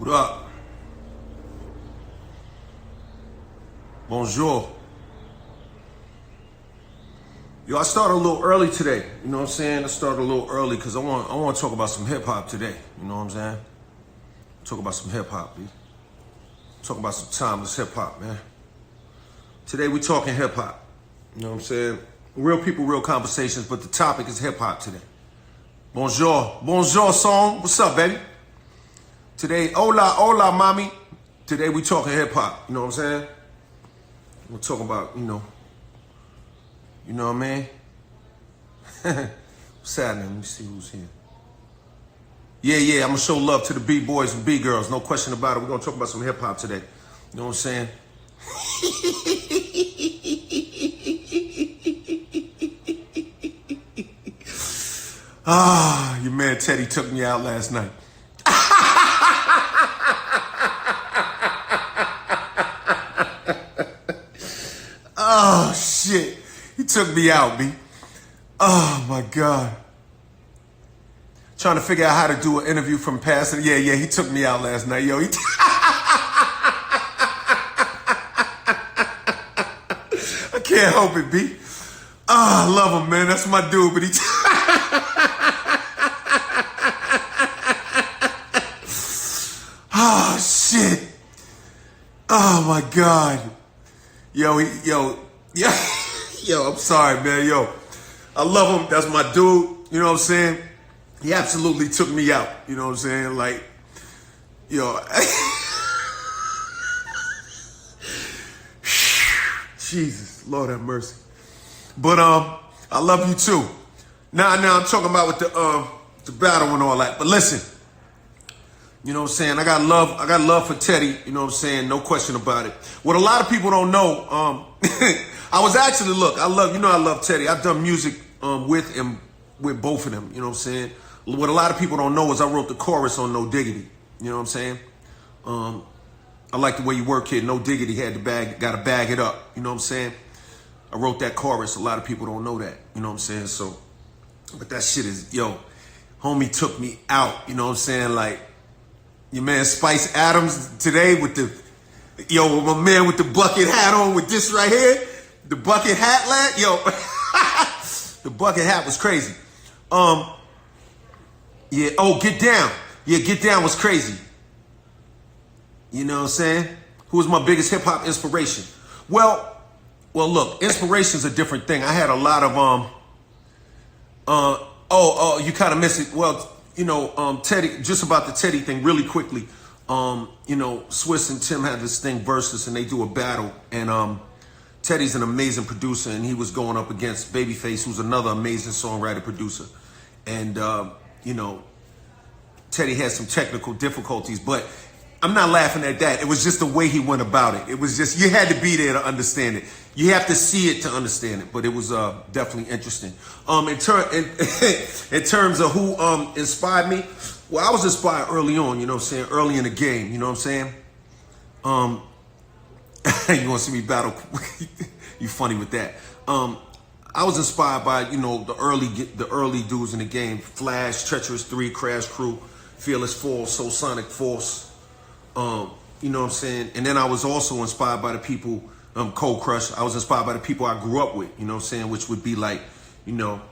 What up? Bonjour. Yo, I started a little early today. You know what I'm saying? I started a little early because I want to talk about some hip hop today. You know what I'm saying? Talk about some hip hop, B. Talk about some timeless hip hop, man. Today we talking hip hop. You know what I'm saying? Real people, real conversations, but the topic is hip hop today. Bonjour. Bonjour song. What's up, baby? Today, hola, hola, mami. Today we talking hip hop. You know what I'm saying? We're talking about, you know what I mean? What's happening? Let me see who's here. Yeah, I'm gonna show love to the B-boys and B-girls. No question about it. We're gonna talk about some hip hop today. You know what I'm saying? Your man Teddy took me out last night. Oh, shit. He took me out, B. Oh, my God. Trying to figure out how to do an interview from past. Yeah, he took me out last night. Yo, I can't help it, B. I love him, man. That's my dude, but he... Oh, shit. Oh, my God. Yo, I'm sorry, man. Yo, I love him. That's my dude. You know what I'm saying? He absolutely took me out. You know what I'm saying? Like, yo. Jesus, Lord have mercy. But I love you too. Now I'm talking about with the battle and all that. But listen, you know what I'm saying? I got love for Teddy, you know what I'm saying? No question about it. What a lot of people don't know, I was actually, look, I love Teddy. I've done music with both of them, you know what I'm saying? What a lot of people don't know is I wrote the chorus on No Diggity, you know what I'm saying? I like the way you work, kid. No Diggity gotta bag it up, you know what I'm saying? I wrote that chorus. A lot of people don't know that, you know what I'm saying? So, but that shit is, yo, homie took me out, you know what I'm saying? Like, your man Spice Adams today with my man with the bucket hat on with this right here. The bucket hat, lad. Yo, the bucket hat was crazy. Yeah, Get Down. Yeah, Get Down was crazy. You know what I'm saying? Who was my biggest hip hop inspiration? Well, look, inspiration's a different thing. I had a lot of, you kind of missed it. Well, you know, Teddy, just about the Teddy thing really quickly. You know, Swiss and Tim had this thing versus and they do a battle. And Teddy's an amazing producer and he was going up against Babyface, who's another amazing songwriter producer. And, you know, Teddy had some technical difficulties, but I'm not laughing at that. It was just the way he went about it. It was just, you had to be there to understand it. You have to see it to understand it, but it was definitely interesting. In terms of who inspired me, well, I was inspired early on, you know what I'm saying? Early in the game, you know what I'm saying? You want to see me battle? You funny with that. I was inspired by, you know, the early dudes in the game. Flash, Treacherous 3, Crash Crew, Fearless Force, Soul Sonic Force. You know what I'm saying? And then I was also inspired by the people, Cold Crush. I was inspired by the people I grew up with, you know what I'm saying? Which would be like, you know,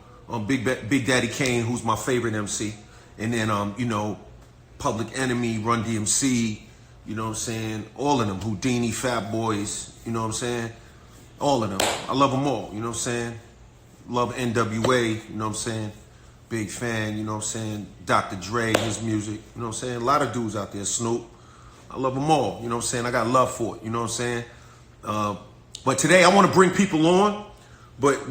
Big Daddy Kane, who's my favorite MC. And then, you know, Public Enemy, Run DMC, you know what I'm saying? All of them, Houdini, Fat Boys, you know what I'm saying? All of them. I love them all, you know what I'm saying? Love NWA, you know what I'm saying? Big fan, you know what I'm saying? Dr. Dre, his music, you know what I'm saying? A lot of dudes out there, Snoop. I love them all, you know what I'm saying? I got love for it, you know what I'm saying? But today I want to bring people on,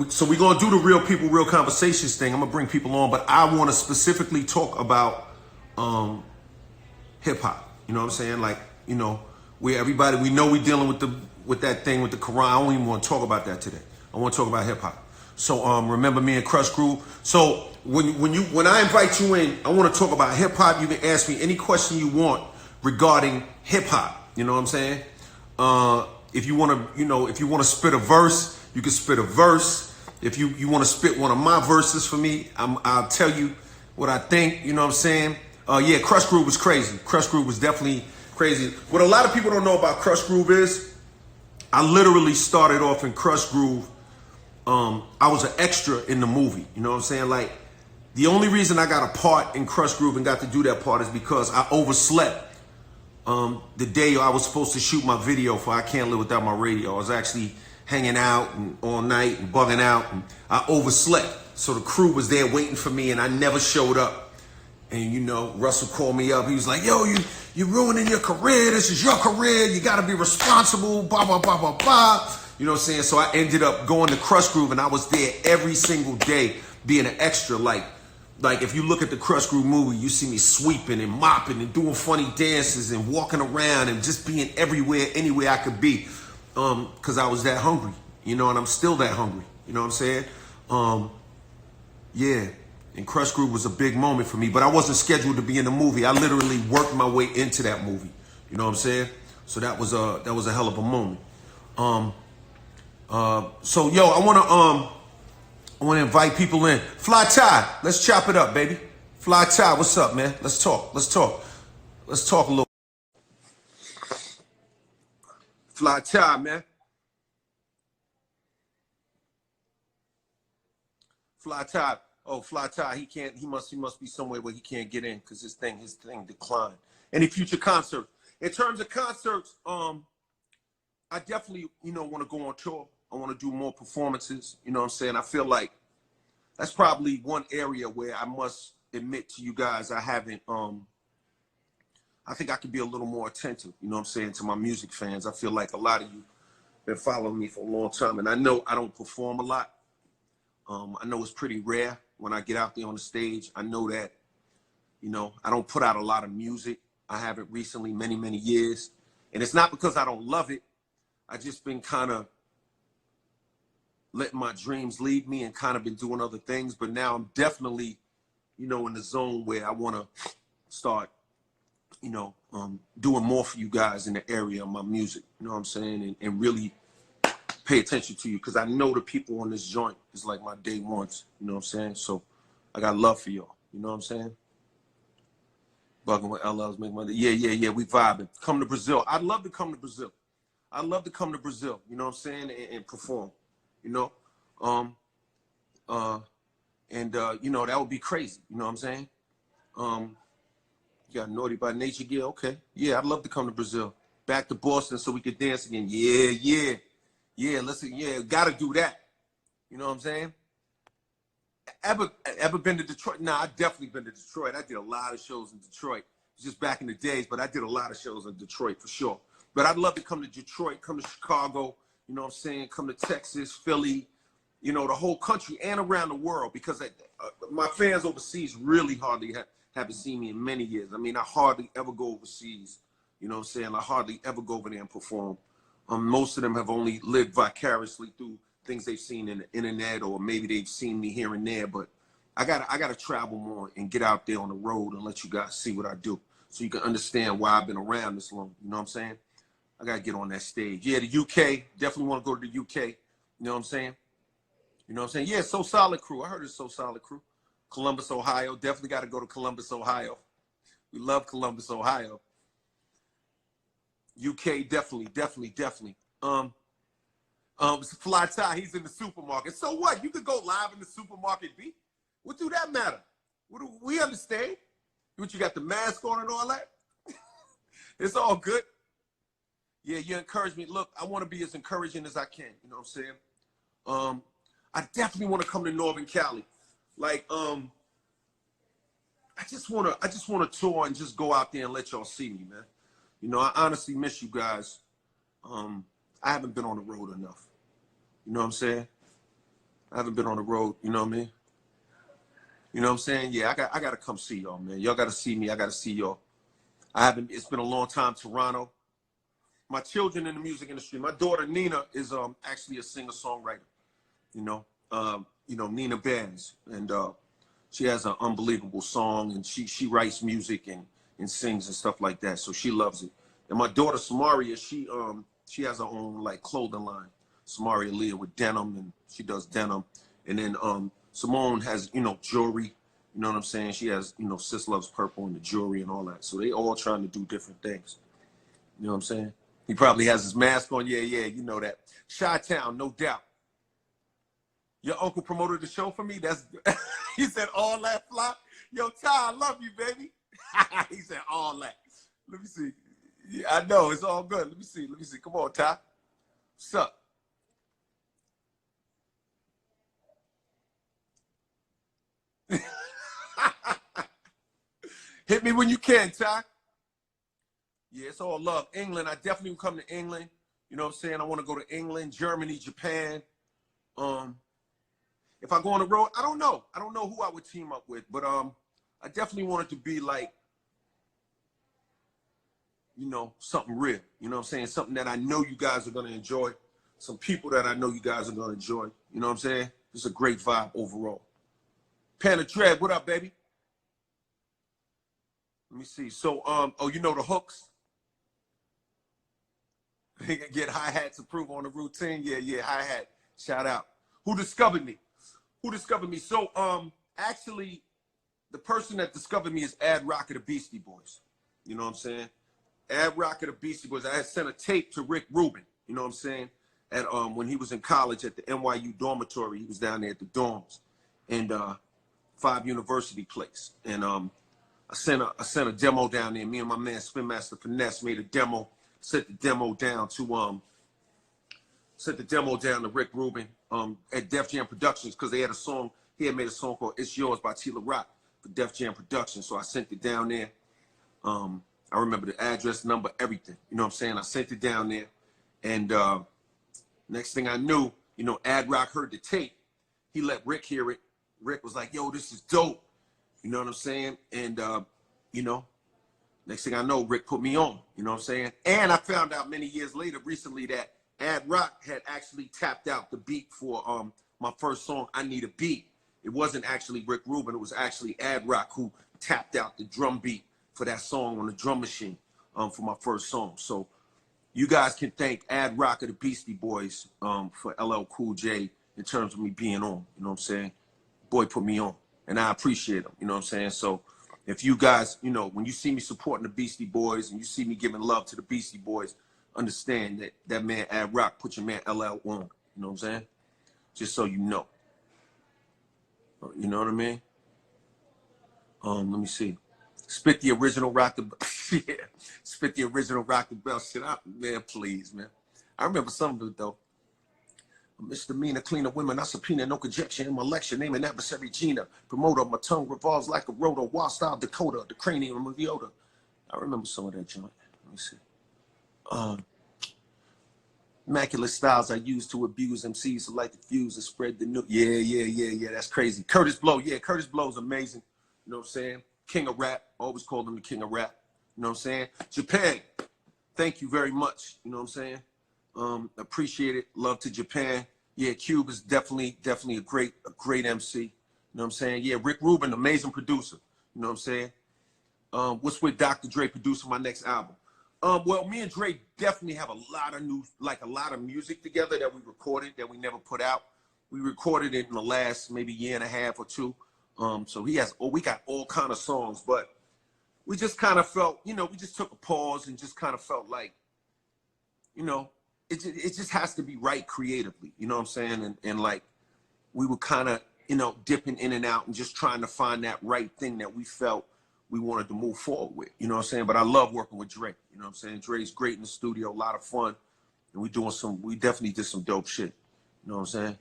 so we're going to do the real people, real conversations thing. I'm going to bring people on, but I want to specifically talk about hip hop, you know what I'm saying? Like, you know, we know we're dealing with that thing with the Quran. I don't even want to talk about that today. I want to talk about hip hop. So remember me and Crush Crew. So when I invite you in, I want to talk about hip hop. You can ask me any question you want regarding hip hop. You know what I'm saying? If you want to spit a verse, you can spit a verse. If you want to spit one of my verses for me, I'll tell you what I think. You know what I'm saying? Yeah, Crush Groove was crazy. Crush Groove was definitely crazy. What a lot of people don't know about Crush Groove is, I literally started off in Crush Groove. I was an extra in the movie. You know what I'm saying? Like, the only reason I got a part in Crush Groove and got to do that part is because I overslept. The day I was supposed to shoot my video for I Can't Live Without My Radio. I was actually hanging out and all night and bugging out, and I overslept. So the crew was there waiting for me, and I never showed up. And you know, Russell called me up. He was like, "Yo, you ruining your career. This is your career. You got to be responsible." Blah blah blah blah blah. You know what I'm saying? So I ended up going to Crush Groove, and I was there every single day, being an extra. Like if you look at the Crush Groove movie, you see me sweeping and mopping and doing funny dances and walking around and just being everywhere, anywhere I could be, because I was that hungry, you know, and I'm still that hungry. You know what I'm saying? Yeah, and Crush Groove was a big moment for me, but I wasn't scheduled to be in the movie. I literally worked my way into that movie. You know what I'm saying? So that was a hell of a moment. So yo, I want to invite people in. Fly Ty, let's chop it up, baby. Fly Ty, what's up, man? Let's talk. Let's talk a little. Fly Ty, man. Fly Ty. Oh, Fly Ty, he can't. He must be somewhere where he can't get in because his thing declined. Any future concerts? In terms of concerts, I definitely, want to go on tour. I want to do more performances. You know what I'm saying? I feel like that's probably one area where I must admit to you guys I haven't, I think I could be a little more attentive, you know what I'm saying, to my music fans. I feel like a lot of you been following me for a long time, and I know I don't perform a lot. I know it's pretty rare when I get out there on the stage. I know that, I don't put out a lot of music. I haven't recently, many, many years. And it's not because I don't love it. I just been kind of letting my dreams lead me and kind of been doing other things. But now I'm definitely, in the zone where I want to start, doing more for you guys in the area of my music, you know what I'm saying? And really pay attention to you, because I know the people on this joint is like my day ones, you know what I'm saying? So I got love for y'all, you know what I'm saying? Bugging with LL's making money. Yeah, we vibing. Come to Brazil. I'd love to come to Brazil. I'd love to come to Brazil, you know what I'm saying, and perform, that would be crazy, you know what I'm saying? You got Naughty by Nature gear, okay. Yeah, I'd love to come to Brazil. Back to Boston so we could dance again. Yeah, listen, gotta do that. You know what I'm saying? Ever been to Detroit? Nah, I definitely been to Detroit. I did a lot of shows in Detroit. Just back in the days, but I did a lot of shows in Detroit for sure. But I'd love to come to Detroit, come to Chicago, you know what I'm saying, come to Texas, Philly, the whole country and around the world, because my fans overseas really hardly haven't seen me in many years. I mean, I hardly ever go overseas, you know what I'm saying? I hardly ever go over there and perform. Most of them have only lived vicariously through things they've seen in the internet, or maybe they've seen me here and there. But I gotta travel more and get out there on the road and let you guys see what I do, so you can understand why I've been around this long. You know what I'm saying? I gotta get on that stage. Yeah, the UK, definitely want to go to the UK. You know what I'm saying? Yeah, So Solid Crew. I heard it's So Solid Crew. Columbus, Ohio. Definitely got to go to Columbus, Ohio. We love Columbus, Ohio. UK, definitely. Fly Ty, he's in the supermarket. So what? You could go live in the supermarket, B. What do that matter? What do we understand? What, you got the mask on and all that? It's all good. Yeah, you encourage me. Look, I want to be as encouraging as I can. You know what I'm saying? I definitely want to come to Northern Cali. Like, I just want to tour and just go out there and let y'all see me, man. I honestly miss you guys. I haven't been on the road enough. You know what I'm saying? I haven't been on the road. You know what I mean? You know what I'm saying? Yeah, I got to come see y'all, man. Y'all got to see me. I got to see y'all. It's been a long time, Toronto. My children in the music industry. My daughter Nina is actually a singer-songwriter. Nina Bands, and she has an unbelievable song, and she writes music and sings and stuff like that. So she loves it. And my daughter Samaria, she has her own like clothing line, Samaria Leah, with denim, and she does denim. And then Simone has jewelry, You know what I'm saying? She has, you know, Sis Loves Purple and the Jury and all that. So they all trying to do different things. You know what I'm saying? He probably has his mask on. Yeah, you know that. Chi-Town, no doubt. Your uncle promoted the show for me. That's he said all that fly. Yo, Ty, I love you, baby. He said all that. Let me see. Yeah, I know it's all good. Let me see. Come on, Ty. What's up? Hit me when you can, Ty. Yeah, it's all love. England, I definitely will come to England. You know what I'm saying? I want to go to England, Germany, Japan. If I go on the road, I don't know. I don't know who I would team up with, but I definitely want it to be like, you know, something real. You know what I'm saying? Something that I know you guys are gonna enjoy. Some people that I know you guys are gonna enjoy. You know what I'm saying? It's a great vibe overall. Panda Tread, what up, baby? Let me see. So, oh, you know the hooks? Get hi-hats approved on the routine. Yeah, hi-hat. Shout out. Who discovered me? So, actually, the person that discovered me is Ad Rock of the Beastie Boys. You know what I'm saying? Ad Rock of the Beastie Boys. I had sent a tape to Rick Rubin. You know what I'm saying? At when he was in college at the NYU dormitory, he was down there at the dorms, and 5 University Place. And I sent a demo down there. Me and my man Spin Master Finesse made a demo. Sent the demo down to Rick Rubin at Def Jam Productions because they had a song. He had made a song called "It's Yours" by Tila Rock for Def Jam Productions. So I sent it down there. I remember the address, number, everything. You know what I'm saying? I sent it down there, and next thing I knew, you know, Ad Rock heard the tape. He let Rick hear it. Rick was like, "Yo, this is dope." You know what I'm saying? And you know, next thing I know, Rick put me on. You know what I'm saying? And I found out many years later, recently, that Ad Rock had actually tapped out the beat for my first song, "I Need a Beat." It wasn't actually Rick Rubin. It was actually Ad Rock who tapped out the drum beat for that song on the drum machine for my first song. So you guys can thank Ad Rock of the Beastie Boys for LLCOOLJ in terms of me being on. You know what I'm saying? Boy put me on, and I appreciate him. You know what I'm saying? So if you guys, you know, when you see me supporting the Beastie Boys and you see me giving love to the Beastie Boys, understand that that man Ad Rock put your man LL on. You know what I'm saying? Just so you know. You know what I mean? Let me see. Spit the original Rock the yeah. Spit the original Rock the Bell shit out. Man, please, man. I remember some of it though. Misdemeanor, cleaner women, I subpoena, no conjecture in my lecture, name an adversary Gina. Promoter, my tongue revolves like a rotor, wild style Dakota, the cranium of Yoda. I remember some of that joint. Let me see. Immaculate styles I use to abuse MCs who like to fuse and spread the new. Yeah. That's crazy. Curtis Blow. Yeah, Curtis Blow's amazing. You know what I'm saying? King of rap. Always called him the king of rap. You know what I'm saying? Japan. Thank you very much. You know what I'm saying? Appreciate it. Love to Japan. Yeah, Cube is definitely a great MC. You know what I'm saying? Yeah, Rick Rubin, amazing producer. You know what I'm saying? What's with Dr. Dre producing my next album? Well, me and Dre definitely have a lot of music together that we recorded that we never put out. We recorded it in the last maybe year and a half or two. So we got all kind of songs, but we just kind of felt, you know, we just took a pause and just kind of felt like, you know, it just has to be right creatively. You know what I'm saying? And like, we were kind of, you know, dipping in and out and just trying to find that right thing that we felt we wanted to move forward with. You know what I'm saying? But I love working with Dre. You know what I'm saying? Dre's great in the studio, a lot of fun. And we definitely did some dope shit. You know what I'm saying?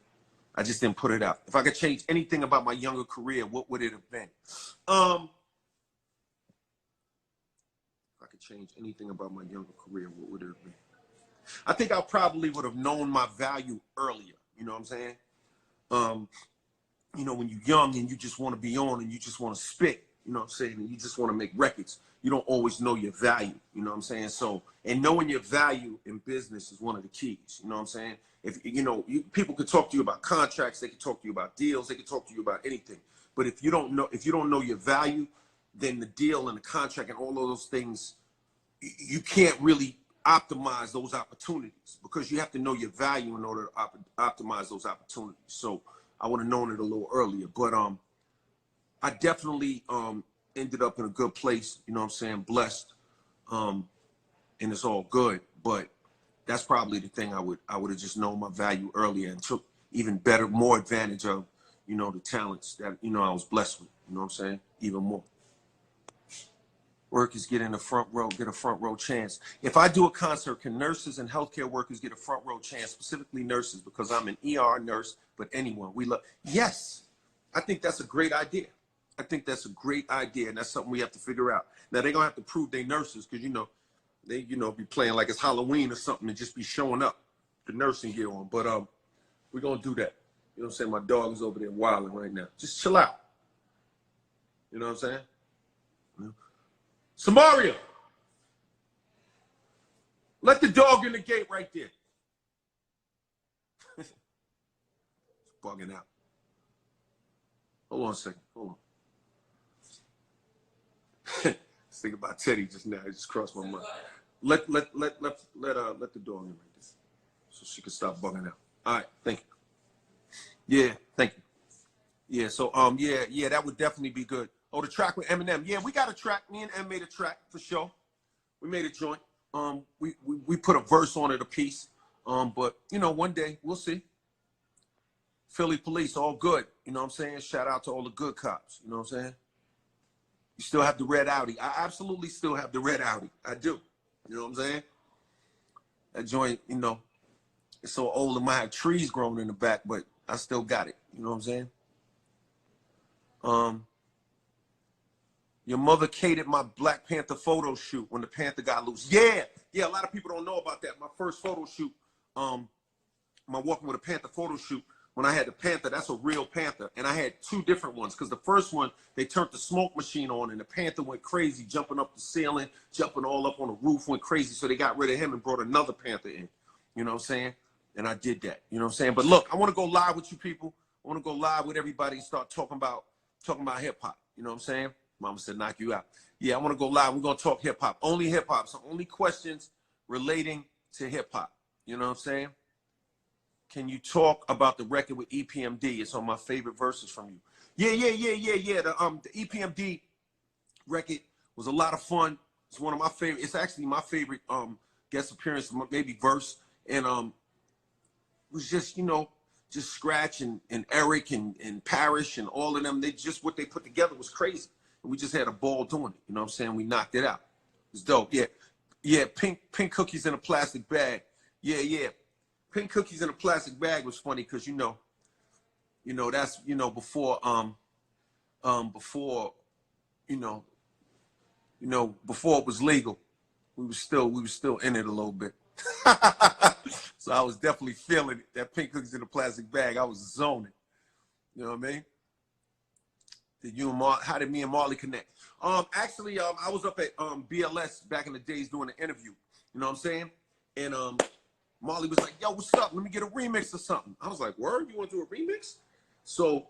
I just didn't put it out. If I could change anything about my younger career, what would it have been? If I could change anything about my younger career, what would it have been? I think I probably would have known my value earlier. You know what I'm saying? You know, when you're young and you just want to be on and you just want to spit, you know what I'm saying? And you just want to make records. You don't always know your value. You know what I'm saying? So, and knowing your value in business is one of the keys. You know what I'm saying? If, you know, people can talk to you about contracts, they can talk to you about deals, they can talk to you about anything. But if you don't know your value, then the deal and the contract and all of those things, you can't really optimize those opportunities because you have to know your value in order to optimize those opportunities. So I would have known it a little earlier, but I definitely ended up in a good place, you know what I'm saying, blessed, and it's all good. But that's probably the thing I would have just known my value earlier and took even better, more advantage of, you know, the talents that, you know, I was blessed with, you know what I'm saying, even more. Workers get in the front row, get a front row chance. If I do a concert, can nurses and healthcare workers get a front row chance, specifically nurses, because I'm an ER nurse, but anyone we love. Yes, I think that's a great idea. I think that's a great idea, and that's something we have to figure out. Now, they're going to have to prove they nurses because, you know, they, you know, be playing like it's Halloween or something and just be showing up, the nursing gear on. But we're going to do that. You know what I'm saying? My dog is over there wilding right now. Just chill out. You know what I'm saying? Samaria, let the dog in the gate right there. It's bugging out. Hold on a second. Hold on. Think about Teddy just now. It just crossed my mind. Let the dog in right there, so she can stop bugging out. All right, thank you. Yeah, thank you. Yeah, so yeah, that would definitely be good. Oh, the track with Eminem. Yeah, we got a track. Me and M made a track for sure. We made a joint. We put a verse on it, a piece. But you know, one day we'll see. Philly police, all good. You know what I'm saying? Shout out to all the good cops. You know what I'm saying? You still have the red Audi. I absolutely still have the red Audi. I do. You know what I'm saying? That joint, you know, it's so old it might have trees growing in the back, but I still got it. You know what I'm saying? Your mother catered my Black Panther photo shoot when the Panther got loose. Yeah, a lot of people don't know about that. My first photo shoot, my Walking with a Panther photo shoot, when I had the Panther, that's a real Panther. And I had two different ones because the first one, they turned the smoke machine on and the Panther went crazy, jumping up the ceiling, jumping all up on the roof, went crazy. So they got rid of him and brought another Panther in. You know what I'm saying? And I did that. You know what I'm saying? But look, I want to go live with you people. I want to go live with everybody and start talking about hip hop. You know what I'm saying? Mama said, knock you out. Yeah, I want to go live. We're going to talk hip hop. Only hip hop. So only questions relating to hip hop. You know what I'm saying? Can you talk about the record with EPMD? It's on my favorite verses from you. Yeah. The EPMD record was a lot of fun. It's one of my favorite. It's actually my favorite guest appearance, maybe verse. And it was just, you know, just Scratch and Eric and Parrish and all of them. They just, what they put together was crazy. And we just had a ball doing it. You know what I'm saying? We knocked it out. It's dope. Yeah. Pink cookies in a plastic bag. Yeah. Pink cookies in a plastic bag was funny because you know that's, you know, before before it was legal. We were still in it a little bit. So I was definitely feeling it. That pink cookies in a plastic bag, I was zoning. You know what I mean? How did me and Marley connect? Actually, I was up at BLS back in the days doing an interview. You know what I'm saying? And Marley was like, yo, what's up? Let me get a remix or something. I was like, word? You want to do a remix? So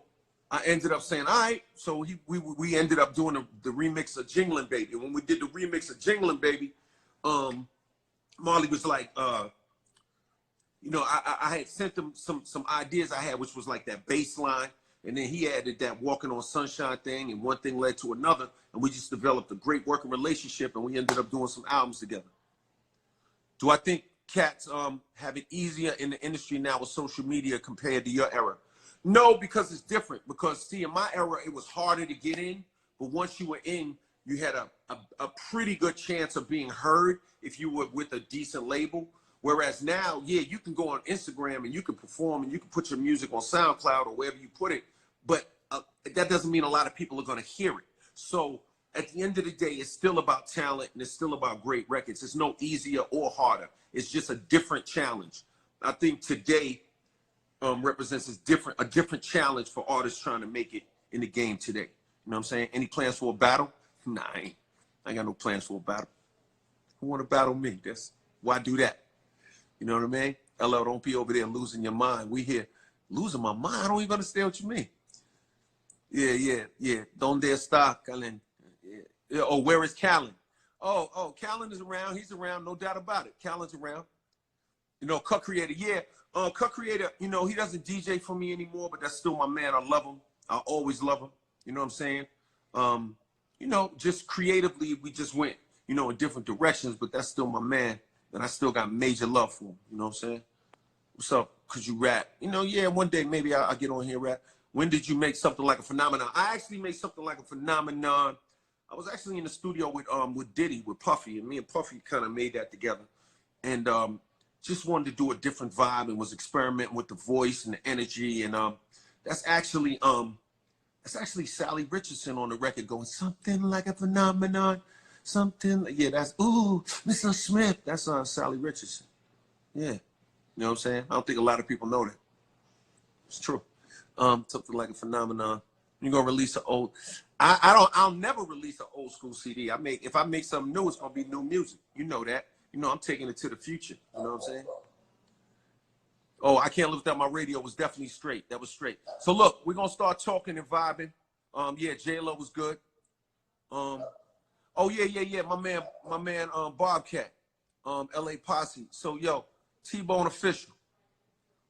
I ended up saying, all right. So we ended up doing the remix of Jingling Baby. When we did the remix of Jingling Baby, Marley was like, you know, I had sent him some ideas I had, which was like that bass line. And then he added that Walking on Sunshine thing, and one thing led to another. And we just developed a great working relationship, and we ended up doing some albums together. Do I think cats have it easier in the industry now with social media compared to your era? No, because it's different. Because, see, in my era, it was harder to get in. But once you were in, you had a pretty good chance of being heard if you were with a decent label. Whereas now, yeah, you can go on Instagram and you can perform and you can put your music on SoundCloud or wherever you put it. But that doesn't mean a lot of people are going to hear it. So at the end of the day, it's still about talent and it's still about great records. It's no easier or harder. It's just a different challenge. I think today represents a different challenge for artists trying to make it in the game today. You know what I'm saying? Any plans for a battle? Nah, I ain't got no plans for a battle. Who want to battle me? Why do that? You know what I mean? LL, don't be over there losing your mind. We here losing my mind. I don't even understand what you mean. Yeah. Donde está, Callen? Yeah. Oh, where is Callen? Oh, Callen is around. He's around, no doubt about it. Callen's around. You know, Cut Creator, yeah. Cut Creator, you know, he doesn't DJ for me anymore, but that's still my man. I love him. I always love him. You know what I'm saying? You know, just creatively, we just went, you know, in different directions, but that's still my man. And I still got major love for him. You know what I'm saying? What's up? Could you rap? You know, yeah, one day maybe I'll get on here and rap. When did you make something like a phenomenon? I actually made something like a phenomenon. I was actually in the studio with Diddy, with Puffy, and me and Puffy kind of made that together. And just wanted to do a different vibe and was experimenting with the voice and the energy. And that's actually Sally Richardson on the record going, something like a phenomenon. Something, yeah, that's, ooh, Mr. Smith. That's Sally Richardson. Yeah. You know what I'm saying? I don't think a lot of people know that. It's true. Something like a phenomenon. You're gonna release an old, I'll never release an old school CD. If I make something new, it's gonna be new music. You know that. You know, I'm taking it to the future. You know what I'm saying? Oh, I Can't Live Without My Radio was definitely straight. That was straight. So look, we're gonna start talking and vibing. Yeah, J-Lo was good. Oh yeah. My man, Bobcat, LA Posse. So yo, T-Bone official.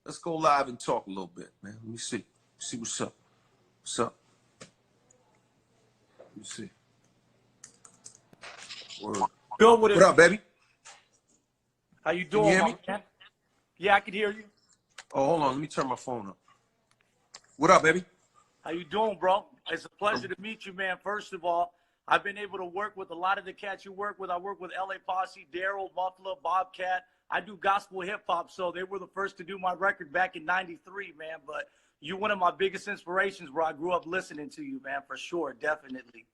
Let's go live and talk a little bit, man. Let me see. See what's up. What's up? Let me see. Word. What up, baby? How you doing, Can you hear me? man? Yeah, I can hear you. Oh, hold on. Let me turn my phone up. What up, baby? How you doing, bro? It's a pleasure to meet you, man. First of all, I've been able to work with a lot of the cats you work with. I work with LA Posse, Daryl, Muffler, Bobcat. I do gospel hip hop, so they were the first to do my record back in '93, man. But you're one of my biggest inspirations, bro. I grew up listening to you, man, for sure, definitely.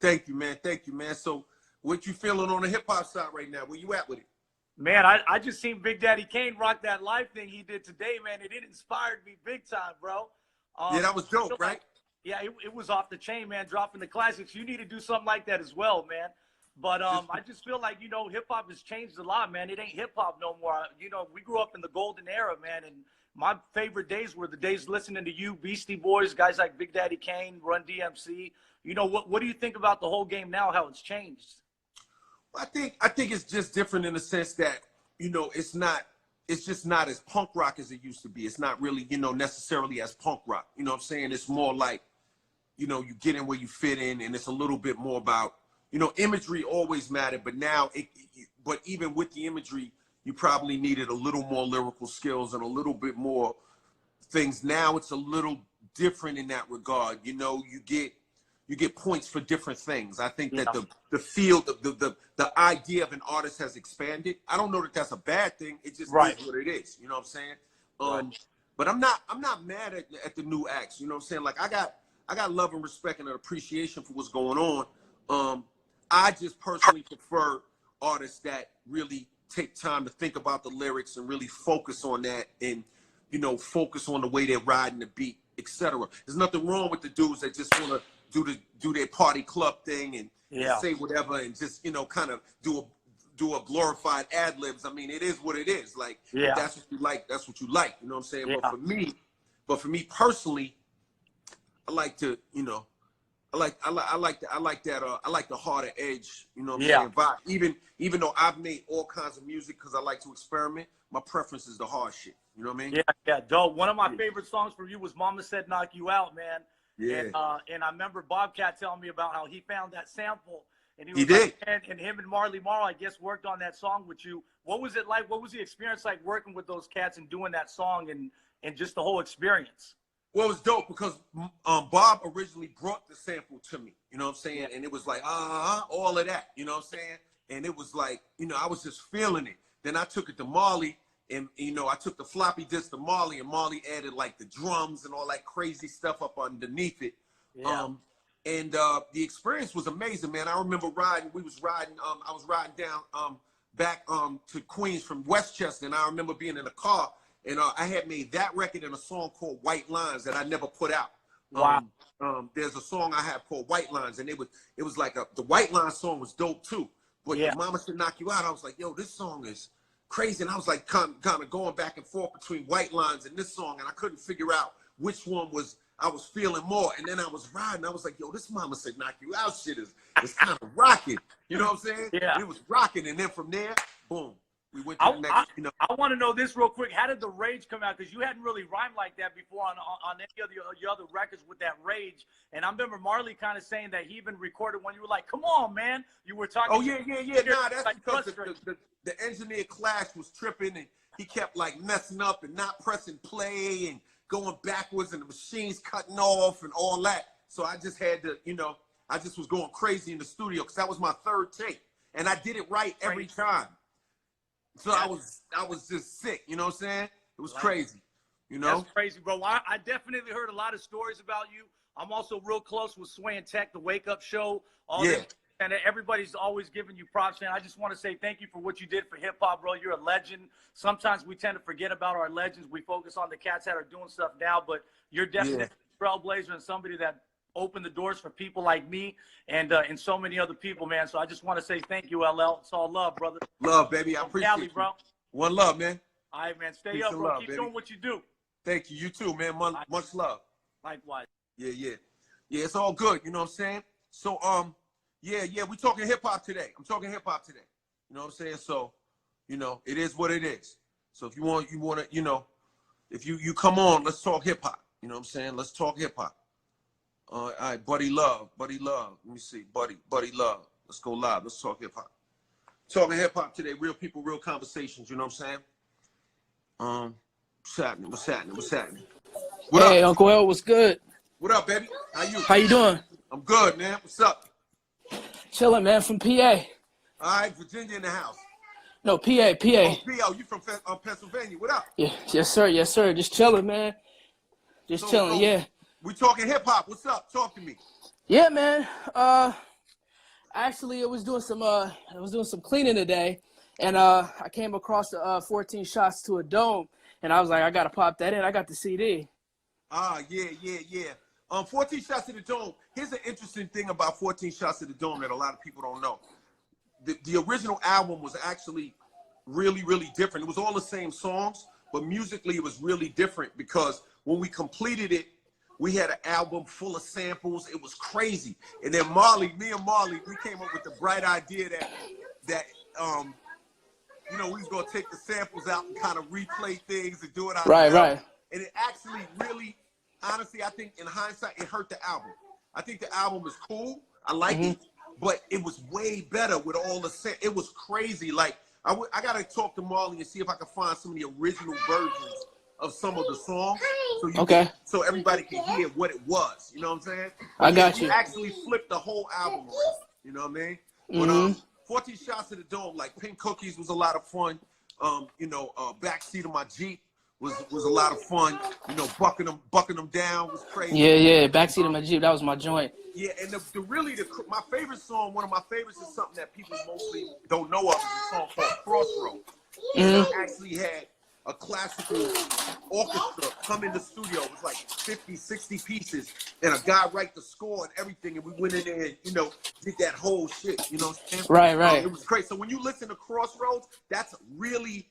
Thank you, man. Thank you, man. So, what you feeling on the hip hop side right now? Where you at with it? Man, I just seen Big Daddy Kane rock that live thing he did today, man. It inspired me big time, bro. Yeah, that was dope, right? Yeah, it was off the chain, man, dropping the classics. You need to do something like that as well, man. But I just feel like, you know, hip-hop has changed a lot, man. It ain't hip-hop no more. You know, we grew up in the golden era, man, and my favorite days were the days listening to you, Beastie Boys, guys like Big Daddy Kane, Run DMC. You know, what do you think about the whole game now, how it's changed? I think it's just different in the sense that, you know, it's just not as punk rock as it used to be. It's not really, you know, necessarily as punk rock. You know what I'm saying? It's more like, you know, you get in where you fit in, and it's a little bit more about, you know, imagery always mattered, but now, but even with the imagery, you probably needed a little more lyrical skills and a little bit more things. Now it's a little different in that regard. You know, you get points for different things. I think that the field, the idea of an artist has expanded. I don't know that that's a bad thing. It just is what it is. You know what I'm saying? But I'm not mad at the new acts. You know what I'm saying? Like I got love and respect and an appreciation for what's going on. I just personally prefer artists that really take time to think about the lyrics and really focus on that, and, you know, focus on the way they're riding the beat, etc. There's nothing wrong with the dudes that just want to do their party club thing and say whatever and just, you know, kind of do a glorified ad libs. I mean, it is what it is. Like, if that's what you like, that's what you like. You know what I'm saying? But for me personally, I like to, you know, I like the harder edge, you know what I'm saying? Vibe. Even though I've made all kinds of music because I like to experiment, my preference is the hard shit. You know what I mean? Yeah, dope. One of my favorite songs from you was Mama Said Knock You Out, man. Yeah. And I remember Bobcat telling me about how he found that sample, and he did. Like, and him and Marley Marl, I guess, worked on that song with you. What was it like? What was the experience like working with those cats and doing that song and just the whole experience? Well, it was dope because Bob originally brought the sample to me, you know what I'm saying? And it was like, all of that, you know what I'm saying? And it was like, you know, I was just feeling it. Then I took it to Marley, and, you know, I took the floppy disk to Marley, and Marley added like the drums and all that crazy stuff up underneath it. Yeah. And the experience was amazing, man. I remember I was riding down back to Queens from Westchester, and I remember being in a car, and I had made that record and a song called White Lines that I never put out. Wow. There's a song I have called White Lines, and it was like the White Lines song was dope too. But the Mama Should Knock You Out, I was like, yo, this song is crazy. And I was like kind of going back and forth between White Lines and this song, and I couldn't figure out which one I was feeling more. And then I was riding, I was like, yo, this Mama Said Knock You Out shit is kind of rocking. You know what I'm saying? Yeah. It was rocking, and then from there, boom. We went to the next, you know. I want to know this real quick. How did the rage come out? Because you hadn't really rhymed like that before on any of your other records with that rage. And I remember Marley kind of saying that he even recorded when you were like, "Come on, man." You were talking. Oh yeah. Nah, that's like because the engineer Clash was tripping and he kept like messing up and not pressing play and going backwards and the machines cutting off and all that. So I just had to, you know, I just was going crazy in the studio because that was my third take and I did it right every time. So I was just sick, you know what I'm saying? It was crazy, you know? That's crazy, bro. I definitely heard a lot of stories about you. I'm also real close with Sway and Tech, the Wake Up Show. And everybody's always giving you props, man. I just want to say thank you for what you did for hip-hop, bro. You're a legend. Sometimes we tend to forget about our legends. We focus on the cats that are doing stuff now, but you're definitely a trailblazer and somebody that opened the doors for people like me and so many other people, man. So I just want to say thank you, LL. It's all love, brother. Love, baby. I appreciate you. Bro. One love, man. All right, man. Stay Peace up, bro. love, Keep baby. doing what you do. Thank you. You too, man. Much love. Likewise. Yeah, it's all good. You know what I'm saying? So, yeah, we talking hip hop today. I'm talking hip hop today. You know what I'm saying? So, you know, it is what it is. So if you want to, you know, if you come on, let's talk hip hop. You know what I'm saying? Let's talk hip hop. All right, Buddy Love. Let me see, Buddy Love. Let's go live. Let's talk hip hop. Talking hip hop today. Real people, real conversations. You know what I'm saying? What's happening? Hey, Uncle L, what's good? What up, baby? How you doing? I'm good, man. What's up? Chilling, man, from PA. All right, Virginia in the house. No, PA. Oh, PO, you from Pennsylvania. What up? Yeah, yes, sir. Just chilling, man. Just chilling, yeah. We talking hip hop. What's up? Talk to me. Yeah, man. Actually, I was doing some cleaning today, and I came across the 14 shots to a dome, and I was like, I gotta pop that in. I got the CD. Yeah. 14 Shots to the Dome. Here's an interesting thing about 14 Shots to the Dome that a lot of people don't know. The original album was actually really, really different. It was all the same songs, but musically it was really different because when we completed it, we had an album full of samples. It was crazy. And then me and Marley, we came up with the bright idea that you know, we was gonna take the samples out and kind of replay things and do it ourselves. Right. And it actually really, honestly, I think in hindsight, it hurt the album. I think the album is cool. I like it, but it was way better with all the it was crazy. Like I gotta talk to Marley and see if I can find some of the original versions of some of the songs, so everybody can hear what it was. You know what I'm saying? I got you. We actually flipped the whole album around. You know what I mean? But 14 Shots to the Dome, like Pink Cookies was a lot of fun. You know, Backseat of My Jeep was a lot of fun. You know, bucking them down was crazy. Yeah. Backseat of My Jeep, that was my joint. Yeah, and my favorite song, one of my favorites is something that people mostly don't know of. Is a song called Crossroads. It actually had a classical orchestra come in the studio. It was like 50, 60 pieces, and a guy write the score and everything, and we went in there and, you know, did that whole shit, you know what I'm saying? Right. It was great. So when you listen to Crossroads, that's really,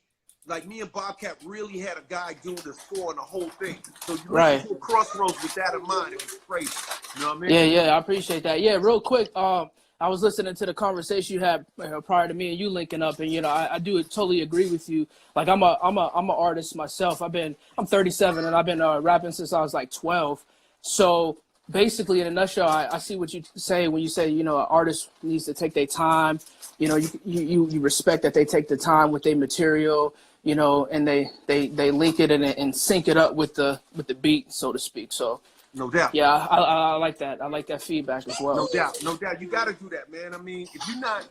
like me and Bobcat really had a guy doing the score and the whole thing. So you listen to Crossroads with that in mind, it was crazy. You know what I mean? Yeah, I appreciate that. Yeah, real quick, I was listening to the conversation you had prior to me and you linking up, and you know, I do totally agree with you. Like I'm an artist myself. I'm 37 and I've been rapping since I was like 12. So basically, in a nutshell, I see what you say when you say, you know, an artist needs to take their time. You know, you respect that they take the time with their material. You know, and they link it and sync it up with the beat, so to speak. So. No doubt. Yeah, I like that. I like that feedback as well. No doubt. You got to do that, man. I mean, if you're not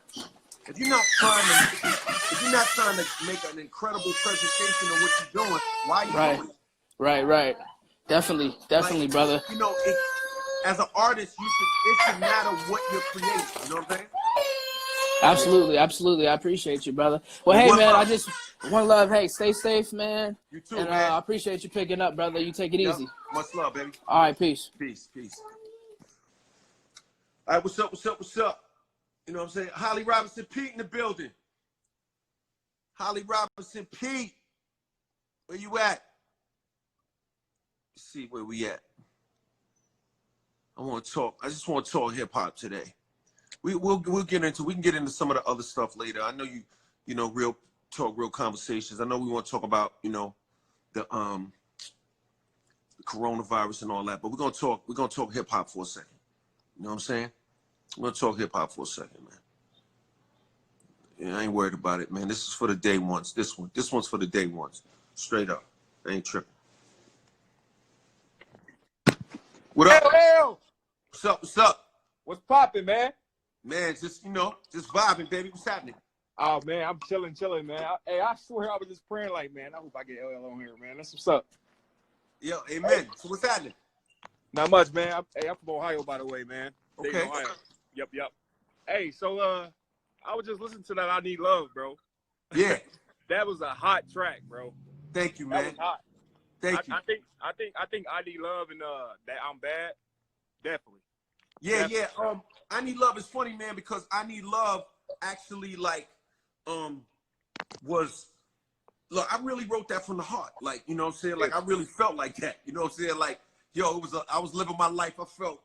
trying to make an incredible presentation of what you're doing, why are you doing it? Right. Definitely, like, brother. You know, as an artist, it should matter what you're creating. You know what I'm saying? Absolutely. I appreciate you, brother. Well, hey, man, one love. Hey, stay safe, man. You too, and, man. I appreciate you picking up, brother. You take it easy. Much love, baby. All right, peace. Peace. All right, what's up? You know what I'm saying? Holly Robinson Pete in the building. Holly Robinson Pete. Where you at? Let's see where we at. I just want to talk hip hop today. We can get into some of the other stuff later. I know you know, real talk real conversations. I know we want to talk about, you know, the coronavirus and all that, but we're gonna talk hip hop for a second. You know what I'm saying? We're gonna talk hip hop for a second, man. Yeah, I ain't worried about it, man. This is for the day ones. This one's for the day ones. Straight up. I ain't tripping. What up? Hell, What's up? What's up? what's poppin', man? Man, just, you know, just vibing, baby. What's happening? Oh man, I'm chilling, man. I swear I was just praying like, man, I hope I get LL on here, man. That's what's up. Yo, amen. So what's happening? Not much, man. I'm from Ohio, by the way, man. Okay. Dayton, Ohio. Yep. Hey, so I was just listening to that I Need Love, bro. Yeah. That was a hot track, bro. Thank you, That man. was hot. Thank you. I think I Need Love and that I'm Bad, definitely. Yeah, yeah. I Need Love is funny, man, because I Need Love actually was, look, I really wrote that from the heart. Like, you know what I'm saying? Like, I really felt like that. You know what I'm saying? Like, yo, I was living my life. I felt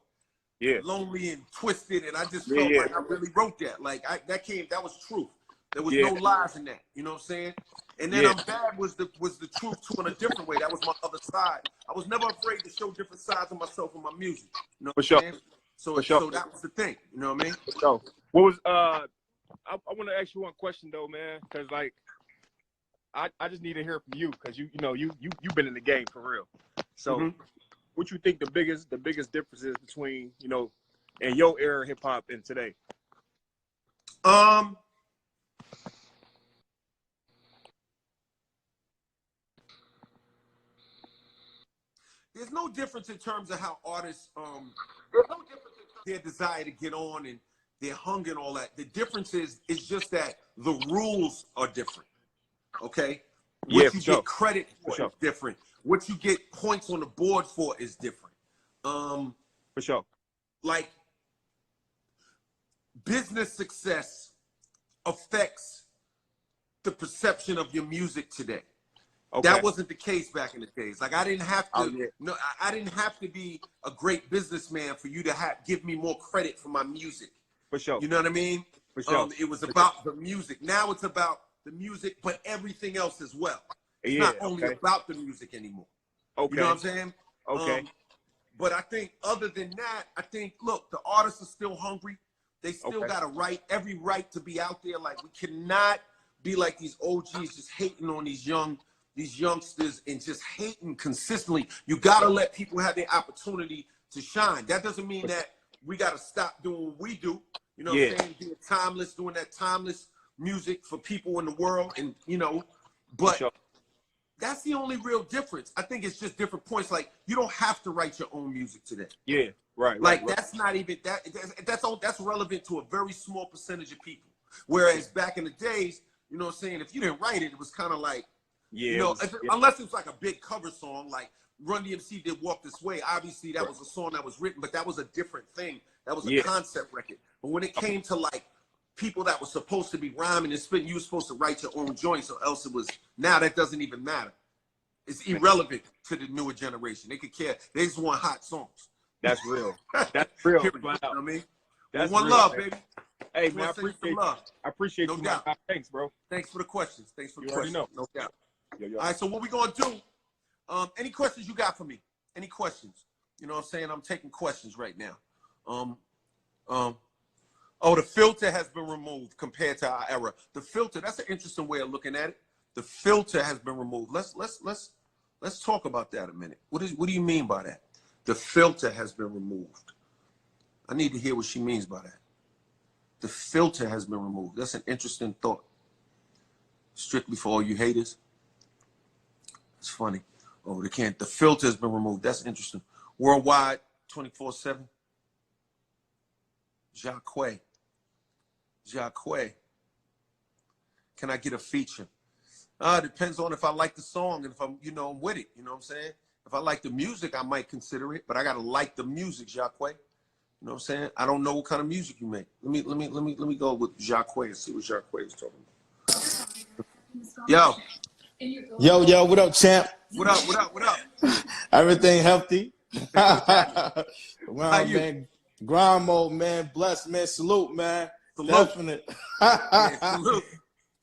lonely and twisted, and I just felt like I really wrote that. Like, that was truth. There was no lies in that. You know what I'm saying? And then I'm Bad was the truth too in a different way. That was my other side. I was never afraid to show different sides of myself in my music. You know what I'm saying? So that was the thing. You know what I mean? So what was I want to ask you one question though, man, because like I just need to hear from you because you've been in the game for real. So what you think the biggest difference is between, you know, in your era hip hop and today? There's no difference in terms of how artists their desire to get on and their hunger and all that. The difference is just that the rules are different. Okay? What you get credit for is different. What you get points on the board for is different. For sure. Like, business success affects the perception of your music today. Okay. That wasn't the case back in the days. Like, I didn't have to. I didn't have to be a great businessman for you to give me more credit for my music. For sure. You know what I mean? For sure. It was about the music. Now it's about the music, but everything else as well. It's not only about the music anymore. Okay. You know what I'm saying? Okay. But I think other than that, look, the artists are still hungry. They still got every right to be out there. Like, we cannot be like these OGs just hating on these youngsters and just hating consistently. You got to let people have their opportunity to shine. That doesn't mean that we got to stop doing what we do. You know what I'm saying? Being timeless, doing that timeless music for people in the world. And, you know, but that's the only real difference. I think it's just different points. Like, you don't have to write your own music today. Yeah, right. Like, that's not even, that's relevant to a very small percentage of people. Whereas back in the days, you know what I'm saying, if you didn't write it, it was kind of like, you know, unless it's like a big cover song, like Run DMC did Walk This Way. Obviously, that was a song that was written, but that was a different thing. That was a concept record. But when it came to like people that were supposed to be rhyming and spitting, you were supposed to write your own joints, or else it was, now that doesn't even matter. It's irrelevant to the newer generation. They could care. They just want hot songs. That's real. That's real. You know what I mean? That's one real, love, man. baby. Hey, man, I appreciate no you. Doubt. Man. Thanks, bro. Thanks for the questions. Thanks for the you questions. Already know. No doubt. Yo. All right, so what we gonna do? Any questions you got for me? Any questions? You know what I'm saying? I'm taking questions right now. Oh, the filter has been removed compared to our era. The filter, that's an interesting way of looking at it. The filter has been removed. Let's talk about that a minute. What do you mean by that? The filter has been removed. I need to hear what she means by that. The filter has been removed. That's an interesting thought. Strictly for all you haters. It's funny. Oh, they can't. The filter has been removed. That's interesting. Worldwide, 24/7. Jacques. Can I get a feature? It depends on if I like the song and if I'm, I'm with it. You know what I'm saying? If I like the music, I might consider it, but I gotta like the music, Jacques. You know what I'm saying? I don't know what kind of music you make. Let me go with Jacques and see what Jacques is talking about. Yo, what up, champ? What up? Everything healthy? How you? Man. Grind mode, man. Blessed, man. Salute, man. Salute. Definite. Yeah, salute.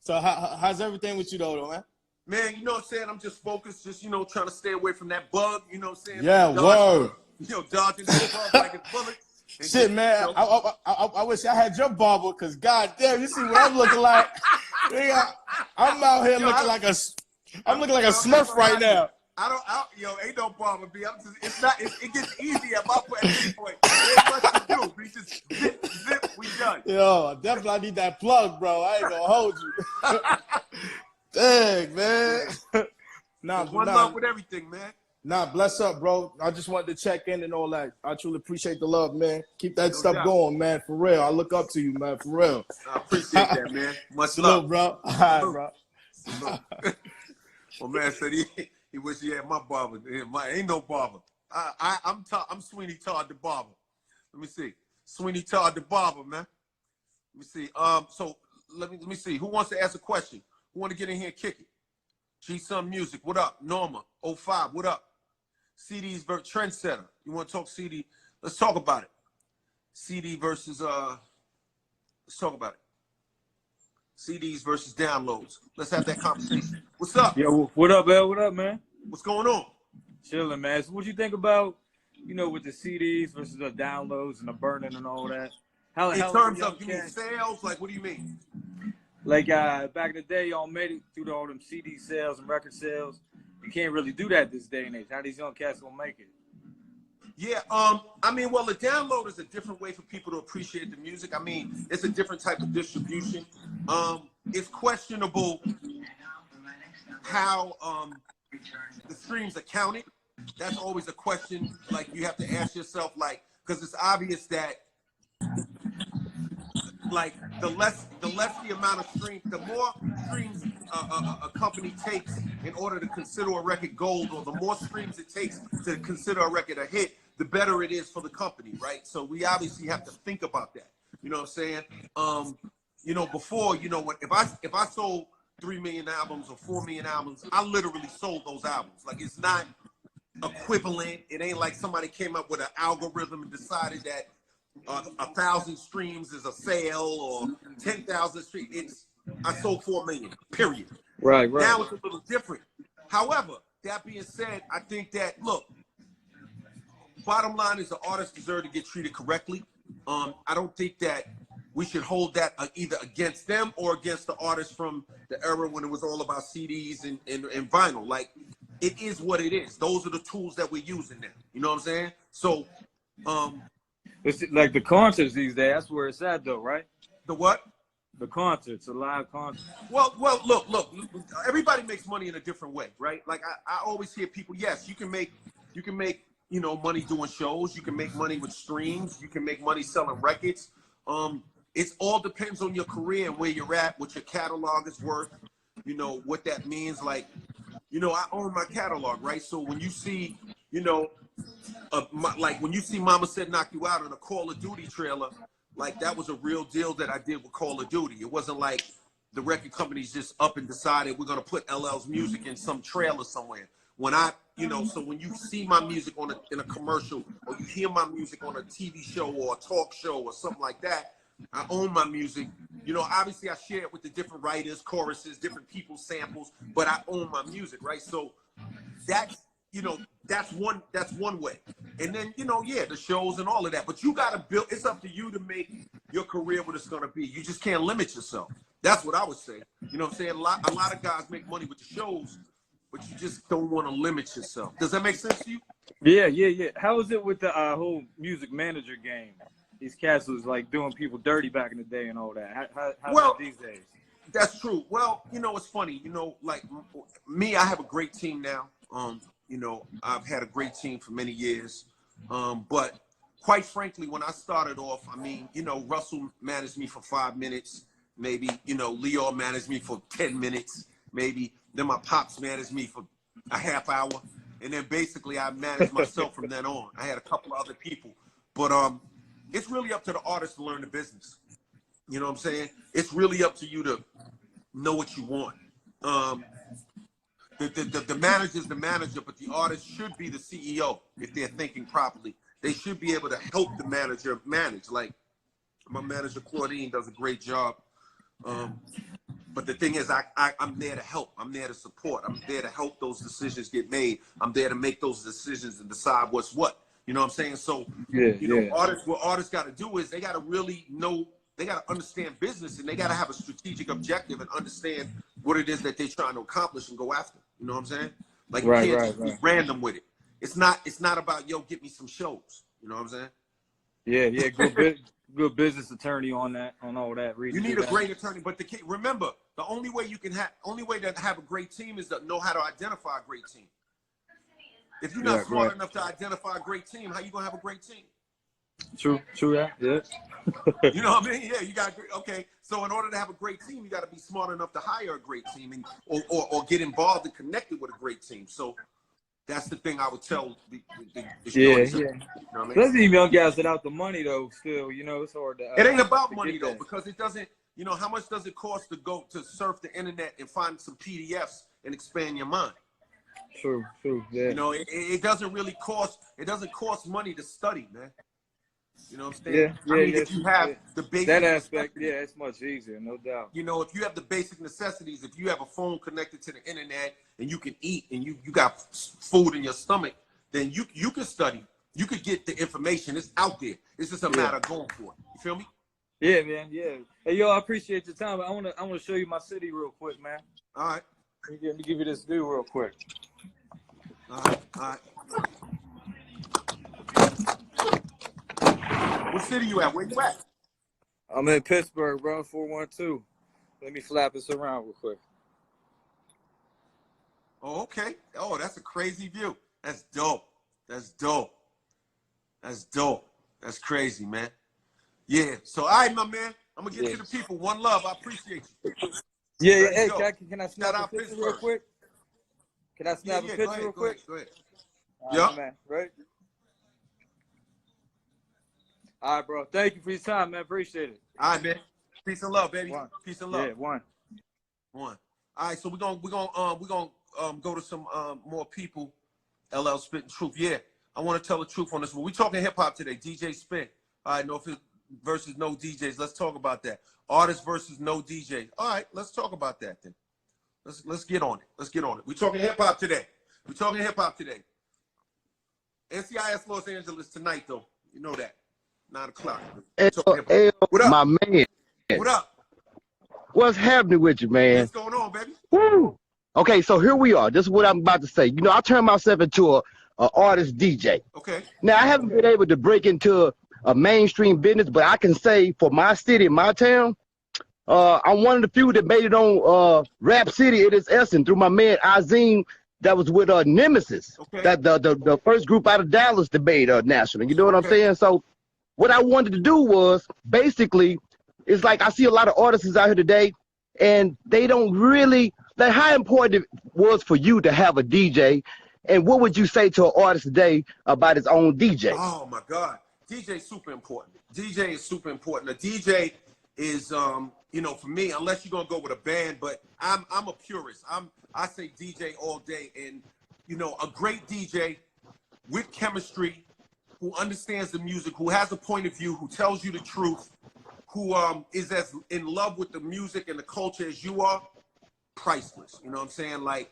So how's everything with you though, man? Man, you know what I'm saying? I'm just focused, just, you know, trying to stay away from that bug, you know what I'm saying? Yeah, word. You know, dodging that bug like a bullet. And Shit, just, man. you know, I wish I had your barber, cause goddamn, you see what I'm looking like? Nigga, I'm out here looking like a Smurf right now. Yo, ain't no barber, B. It gets easy at this point. It ain't much to do. We just zip, we done. Yo, definitely need that plug, bro. I ain't gonna hold you. Dang, man. One love with everything, man. Nah, bless up, bro. I just wanted to check in and all that. I truly appreciate the love, man. Keep that stuff doubt. going, man. For real. I look up to you, man. For real. I appreciate that, man. Much Salute, love, bro. All right, bro. Well, man said he wish he had my barber. Ain't no barber. I'm Sweeney Todd the barber. Let me see. Sweeney Todd the barber, man. Let me see. So let me see. Who wants to ask a question? Who want to get in here and kick it? G-Sun Music, what up? Norma, 05, what up? CD's versus Trendsetter. You want to talk CD? Let's talk about it. CD versus, let's talk about it. CDs versus downloads. Let's have that conversation. What's up? Yo, what up, L? What up, man? What's going on? Chilling, man. So what you think about, you know, with the CDs versus the downloads and the burning and all that? In terms of, you mean sales? Like, what do you mean? Like, back in the day, y'all made it through all them CD sales and record sales. You can't really do that this day and age. How these young cats gonna make it? Yeah, I mean, well, the download is a different way for people to appreciate the music. I mean, it's a different type of distribution. It's questionable how the streams are counted. That's always a question, like, you have to ask yourself, like, because it's obvious that, like, the less the amount of streams, the more streams a company takes in order to consider a record gold, or the more streams it takes to consider a record a hit, the better it is for the company, right? So we obviously have to think about that. You know what I'm saying? You know, before, you know, if I sold 3 million albums or 4 million albums, I literally sold those albums. Like, it's not equivalent. It ain't like somebody came up with an algorithm and decided that 1,000 streams is a sale, or 10,000 streams. I sold 4 million, period. Right. Now it's a little different. However, that being said, I think that, look, bottom line is the artists deserve to get treated correctly. I don't think that we should hold that either against them or against the artists from the era when it was all about CDs and vinyl. Like, it is what it is. Those are the tools that we're using now. You know what I'm saying? So, It's like the concerts these days. That's where it's at, though, right? the what? The concerts, the live concerts. Well, look, everybody makes money in a different way, right? Like, I always hear people, yes, you can make, you know, money doing shows. You can make money with streams. You can make money selling records. It all depends on your career and where you're at, what your catalog is worth, you know, what that means. Like, you know, I own my catalog, right? So when you see, you know, like when you see Mama Said Knock You Out on a Call of Duty trailer, like, that was a real deal that I did with Call of Duty. It wasn't like the record companies just up and decided we're going to put LL's music in some trailer somewhere. When you know, so when you see my music in a commercial, or you hear my music on a TV show or a talk show or something like that, I own my music. You know, obviously I share it with the different writers, choruses, different people's samples, but I own my music, right? So that's, you know, that's one way. And then, you know, yeah, the shows and all of that. But you got to build, it's up to you to make your career what it's going to be. You just can't limit yourself. That's what I would say. You know what I'm saying? A lot of guys make money with the shows, but you just don't want to limit yourself. Does that make sense to you? Yeah. How is it with the whole music manager game? These cats was like doing people dirty back in the day and all that. How's that these days? That's true. Well, you know, it's funny. You know, like me, I have a great team now. You know, I've had a great team for many years. But quite frankly, when I started off, I mean, you know, Russell managed me for 5 minutes. Maybe, you know, Leo managed me for 10 minutes. Maybe. Then my pops managed me for a half hour. And then basically I managed myself from then on. I had a couple of other people. But it's really up to the artist to learn the business. You know what I'm saying? It's really up to you to know what you want. The manager's the manager, but the artist should be the CEO if they're thinking properly. They should be able to help the manager manage. Like, my manager, Claudine, does a great job. But the thing is, I'm there to help. I'm there to support. I'm there to help those decisions get made. I'm there to make those decisions and decide what's what. You know what I'm saying? So, you know, what artists got to do is they got to really know, they got to understand business, and they got to have a strategic objective and understand what it is that they're trying to accomplish and go after. You know what I'm saying? Like, you can't just be random with it. It's not about, yo, get me some shows. You know what I'm saying? Yeah, good business attorney on that, on all that. You need a great attorney, but remember, the only way you can only way to have a great team is to know how to identify a great team. If you're not smart enough to identify a great team, how you gonna have a great team? True, yeah. You know what I mean? Yeah, you got okay. So in order to have a great team, you got to be smart enough to hire a great team and or get involved and connected with a great team. So that's the thing I would tell the yeah. You know what I mean? Let's even young guys without the money though. Still, you know, it's hard to. It ain't about money though, because it doesn't. You know, how much does it cost to go to surf the internet and find some PDFs and expand your mind? True, yeah. You know, it doesn't really cost. It doesn't cost money to study, man. You know what I'm saying? Yeah, I mean, if you have the basic that aspect, yeah, it's much easier, no doubt. You know, if you have the basic necessities, if you have a phone connected to the internet and you can eat and you got food in your stomach, then you can study. You could get the information. It's out there. It's just a matter of going for it. You feel me? Yeah, man. Yeah. Hey, yo, I appreciate your time. I wanna show you my city real quick, man. All right. Let me give you this view real quick. All right. What city you at? Where you at? I'm in Pittsburgh, bro. 412. Let me flap this around real quick. Oh, okay. Oh, that's a crazy view. That's dope. That's crazy, man. Yeah. So, all right, my man. I'm going to get to the people. One love. I appreciate you. Yeah. Hey, can I snap a picture real quick? Can I snap a picture real quick? Go ahead. Yeah. Man, right? All right, bro. Thank you for your time, man. Appreciate it. All right, man. Peace and love, baby. Peace and love. Yeah, one. All right, so we're gonna go to some more people. LL spitting truth. Yeah, I want to tell the truth on this one. We talking hip hop today. DJ Spin. All right, no fit versus no DJs. Let's talk about that. Artists versus no DJ. All right, let's talk about that then. Let's get on it. We talking hip hop today. NCIS Los Angeles tonight though. You know that. 9 o'clock. What up? My man. What up? What's happening with you, man? What's going on, baby? Woo. Okay, so here we are. This is what I'm about to say. You know, I turned myself into a artist DJ. Okay. Now, I haven't been able to break into a mainstream business, but I can say for my city, my town, I'm one of the few that made it on Rap City in its essence through my man Azim that was with Nemesis. Okay. That the first group out of Dallas that made national. You know what I'm saying? So what I wanted to do was basically, it's like I see a lot of artists out here today, and they don't really, like, how important it was for you to have a DJ, and what would you say to an artist today about his own DJ? Oh my God, DJ is super important. DJ is super important. A DJ is, you know, for me, unless you're gonna go with a band, but I'm a purist. I say DJ all day, and you know, a great DJ with chemistry, who understands the music, who has a point of view, who tells you the truth, who is as in love with the music and the culture as you are, priceless. You know what I'm saying? Like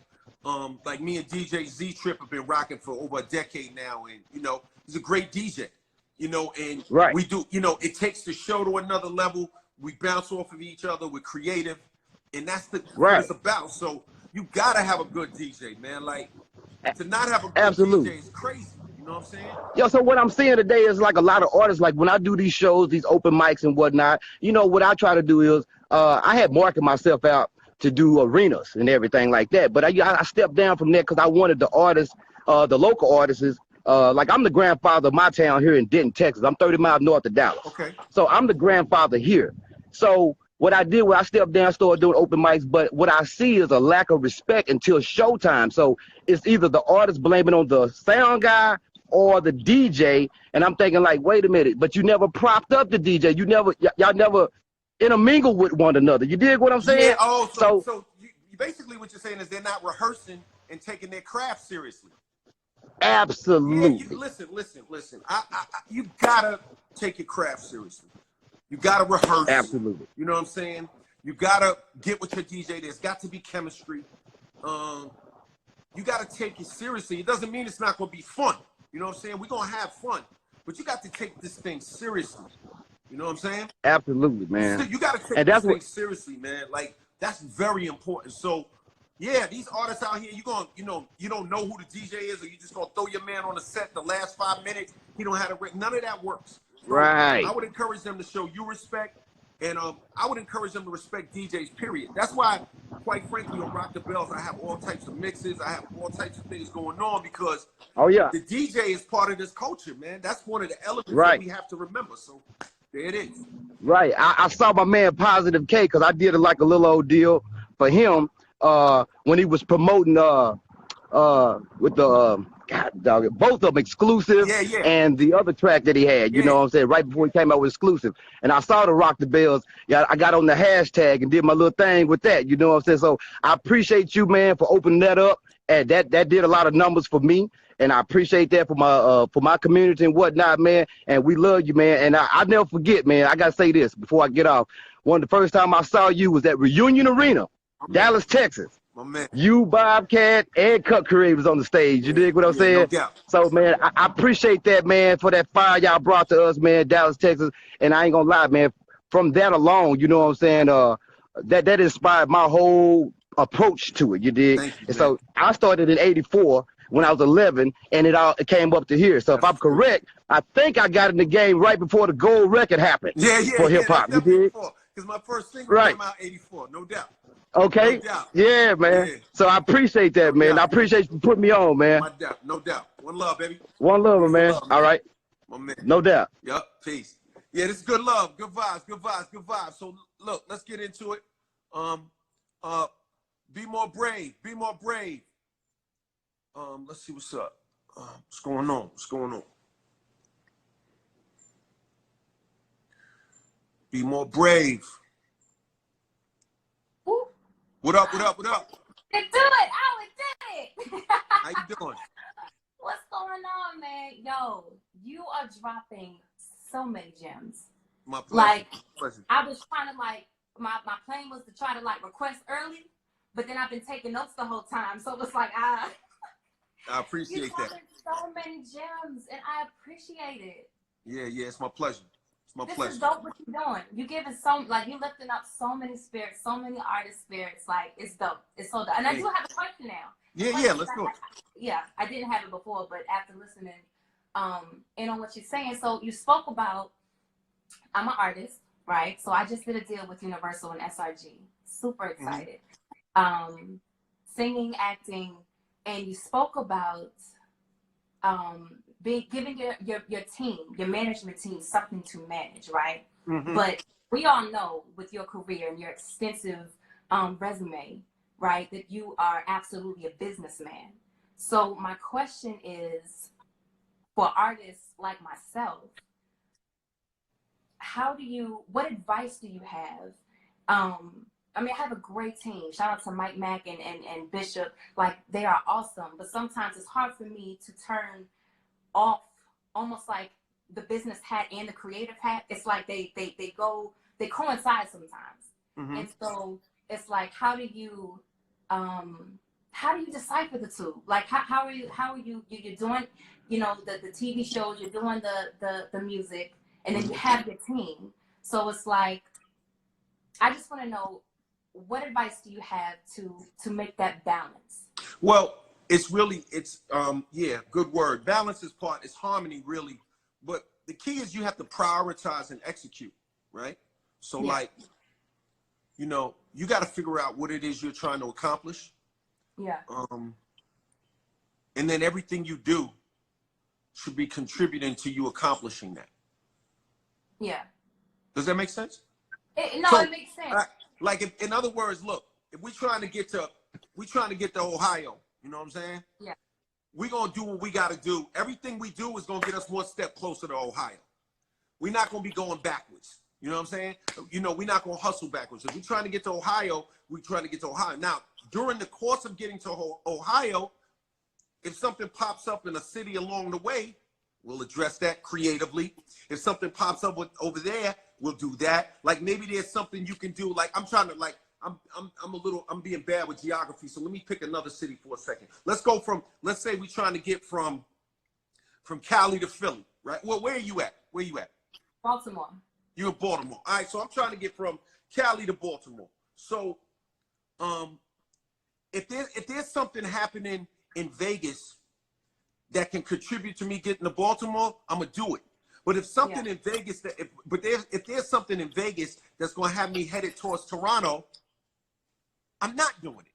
me and DJ Z Trip have been rocking for over a decade now, and you know, he's a great DJ. You know, and we do, you know, it takes the show to another level. We bounce off of each other. We're creative, and that's what it's about. So you gotta have a good DJ, man. Like, to not have a good DJ is crazy. You know what I'm saying? Yo, so what I'm seeing today is like a lot of artists, like when I do these shows, these open mics and whatnot, you know, what I try to do is I had marketed myself out to do arenas and everything like that. But I stepped down from that because I wanted the artists, the local artists, like I'm the grandfather of my town here in Denton, Texas. I'm 30 miles north of Dallas. Okay. So I'm the grandfather here. So what I did was I stepped down, started doing open mics, but what I see is a lack of respect until showtime. So it's either the artist blaming on the sound guy or the DJ, and I'm thinking like, wait a minute, but you never propped up the DJ. You never, y'all never intermingle with one another. You dig what I'm saying? Yeah. Oh, so you basically what you're saying is they're not rehearsing and taking their craft seriously. Absolutely. Yeah, listen. You gotta take your craft seriously. You gotta rehearse. Absolutely. You know what I'm saying? You gotta get with your DJ. There's got to be chemistry. You gotta take it seriously. It doesn't mean it's not gonna be fun. You know what I'm saying? We're gonna have fun, but you got to take this thing seriously. You know what I'm saying? Absolutely, man. You gotta take this thing seriously, man. Like, that's very important. So, yeah, these artists out here, you don't know who the DJ is, or you just gonna throw your man on the set the last 5 minutes. He don't have to. None of that works. So right. I would encourage them to show you respect, and I would encourage them to respect DJs. Period. That's why, quite frankly, on Rock the Bells, I have all types of mixes. I have all types of things going on because the DJ is part of this culture, man. That's one of the elements that we have to remember. So there it is. Right. I saw my man Positive K because I did like a little old deal for him when he was promoting with the God dog, both of them exclusive and the other track that he had, you know what I'm saying, right before he came out with exclusive. And I saw the Rock the Bells. Yeah, I got on the hashtag and did my little thing with that, you know what I'm saying? So I appreciate you, man, for opening that up. And that did a lot of numbers for me. And I appreciate that for my community and whatnot, man. And we love you, man. And I never forget, man. I gotta say this before I get off. One of the first time I saw you was at Reunion Arena, Dallas, Texas. My man. You, Bobcat, and Cut Creative was on the stage. You dig what I'm saying? No doubt. So, man, I appreciate that, man, for that fire y'all brought to us, man, Dallas, Texas. And I ain't gonna lie, man, from that alone, you know what I'm saying, that inspired my whole approach to it, you dig? And so I started in 84 when I was 11, and it came up to here. So if I'm correct, I think I got in the game right before the gold record happened for hip-hop, you dig? Because my first single came out 84, no doubt. Okay. No doubt. Yeah, man. Yeah. So I appreciate that, man. I appreciate you putting me on, man. No doubt. One love, baby. One love, man. Love, man. All right. My man. No doubt. Yep. Peace. Yeah, this is good love. Good vibes. Good vibes. Good vibes. So look, let's get into it. Be more brave. Be more brave. Let's see what's up. What's going on? What's going on? Be more brave. Ooh. What up? What up? What up? Do it. I did it. How you doing? What's going on, man? Yo, you are dropping so many gems. My pleasure. Like, pleasure. I was trying to my plan was to try to request early, but then I've been taking notes the whole time. So it was like I appreciate that. So many gems, and I appreciate it. Yeah, it's my pleasure. It's my pleasure. This is dope what you're doing. You giving you lifting up so many spirits, so many artist spirits. Like, it's dope. It's so dope. And I do have a question now. Yeah, let's go. Yeah, I didn't have it before, but after listening in on what you're saying, so you spoke about, I'm an artist, right? So I just did a deal with Universal and SRG. Super excited. Singing, acting, and you spoke about giving your team, your management team, something to manage, right? But we all know with your career and your extensive resume, right, that you are absolutely a businessman. So my question is, for artists like myself, what advice do you have? I mean, I have a great team. Shout out to Mike Mack and Bishop. Like, they are awesome. But sometimes it's hard for me to turn off almost like the business hat and the creative hat. It's like they coincide sometimes. And so it's like, how do you decipher the two? Like, how are you you're doing, the TV shows, you're doing the music, and then you have your team. So it's like, I just want to know, what advice do you have to make that balance? Well, it's good word. Balance is it's harmony, really. But the key is you have to prioritize and execute, right? So you got to figure out what it is you're trying to accomplish. Yeah. And then everything you do should be contributing to you accomplishing that. Yeah. Does that make sense? It makes sense. Like, in other words, look, if we're trying to get to Ohio, you know what I'm saying? Yeah. We're going to do what we got to do. Everything we do is going to get us one step closer to Ohio. We're not going to be going backwards. You know what I'm saying? We're not going to hustle backwards. If we're trying to get to Ohio, we're trying to get to Ohio. Now, during the course of getting to Ohio, if something pops up in a city along the way, we'll address that creatively. If something pops up over there, we'll do that. Like maybe there's something you can do. Like I'm trying to like I'm being bad with geography, so let me pick another city for a second. Let's go from, let's say we're trying to get from Cali to Philly, right? Well, where are you at? Where you at? Baltimore. You're in Baltimore. All right, so I'm trying to get from Cali to Baltimore. So if there's something happening in Vegas that can contribute to me getting to Baltimore, I'm gonna do it. But if something in Vegas if there's something in Vegas that's gonna have me headed towards Toronto, I'm not doing it.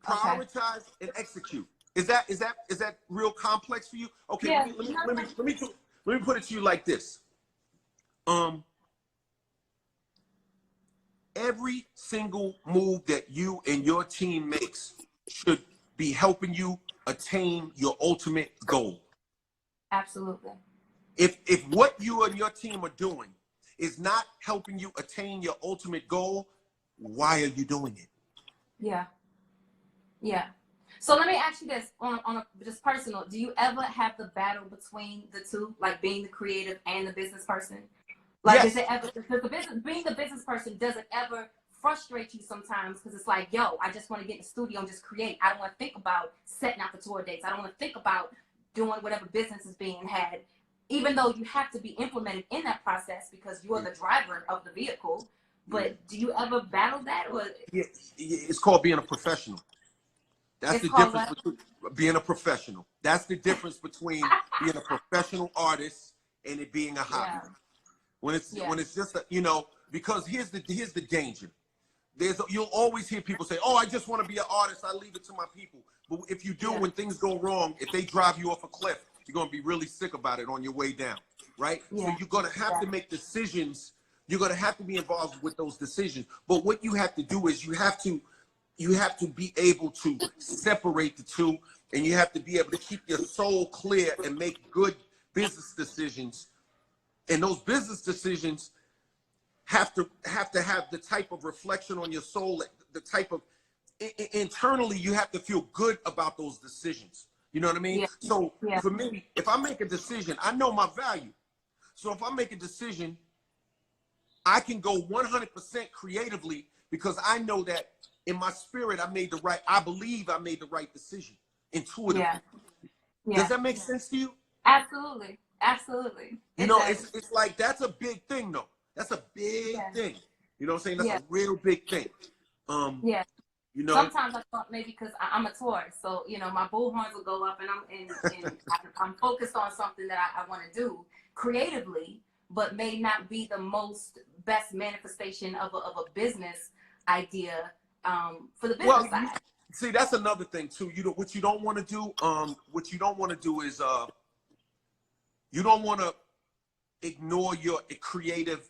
Prioritize and execute. Is that real complex for you? Okay, Yeah. let me put it to you like this. Every single move that you and your team makes should be helping you attain your ultimate goal. Absolutely. If what you and your team are doing is not helping you attain your ultimate goal, why are you doing it? Yeah. Yeah. So let me ask you this on a just personal. Do you ever have the battle between the two, like being the creative and the business person? Like, yes. Is it ever, because being the business person doesn't ever frustrate you sometimes, because it's like, yo, I just want to get in the studio and just create. I don't want to think about setting out the tour dates. I don't want to think about doing whatever business is being had, even though you have to be implemented in that process because you're the driver of the vehicle. But do you ever battle that? Or it's called being a professional. That's the difference between being a professional. That's the difference between being a professional artist and it being a hobby. Yeah. When it's just because here's the danger. You'll always hear people say, "Oh, I just want to be an artist. I leave it to my people." But if you do, when things go wrong, if they drive you off a cliff, you're gonna be really sick about it on your way down, right? Yeah. So you're gonna have to make decisions. You're gonna have to be involved with those decisions. But what you have to do is you have to be able to separate the two, and you have to be able to keep your soul clear and make good business decisions. And those business decisions have to have the type of reflection on your soul, the type of internally you have to feel good about those decisions. You know what I mean? Yeah. So for me, if I make a decision, I know my value. So if I make a decision, I can go 100% creatively because I know that in my spirit I believe I made the right decision intuitively. Yeah. Does that make sense to you? Absolutely. Absolutely. You know, it's like that's a big thing though. That's a big thing. You know what I'm saying? That's a real big thing. You know, sometimes I thought maybe because I'm a Taurus, so my bullhorns will go up, and I'm focused on something that I want to do creatively, but may not be the most best manifestation of a business idea for the business side. See, that's another thing too. What you don't want to do. What you don't want to do is you don't want to ignore your creative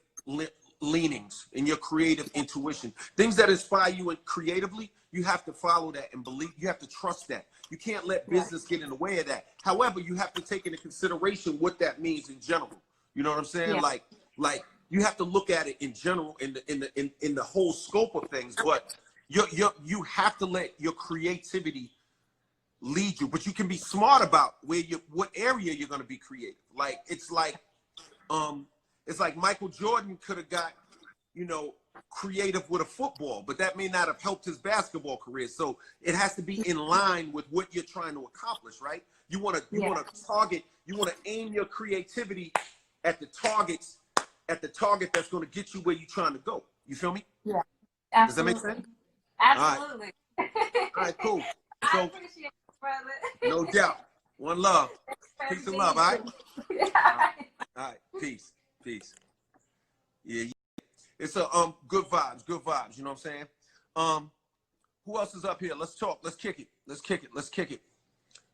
leanings and your creative intuition. Things that inspire you creatively, you have to follow that and believe. You have to trust that. You can't let business get in the way of that. However, you have to take into consideration what that means in general. You know what I'm saying? Yeah. Like you have to look at it in general in the whole scope of things. But you have to let your creativity lead you. But you can be smart about what area you're going to be creative. Like it's like Michael Jordan could have got, creative with a football, but that may not have helped his basketball career. So it has to be in line with what you're trying to accomplish, right? You want to aim your creativity at the target that's going to get you where you're trying to go. You feel me? Yeah. Does that make sense? Absolutely. All right, cool. So, I appreciate it, brother. No doubt. One love. Peace and love, all right? All right. Peace. Yeah. It's a good vibes, you know what I'm saying? Who else is up here? Let's talk. Let's kick it. Let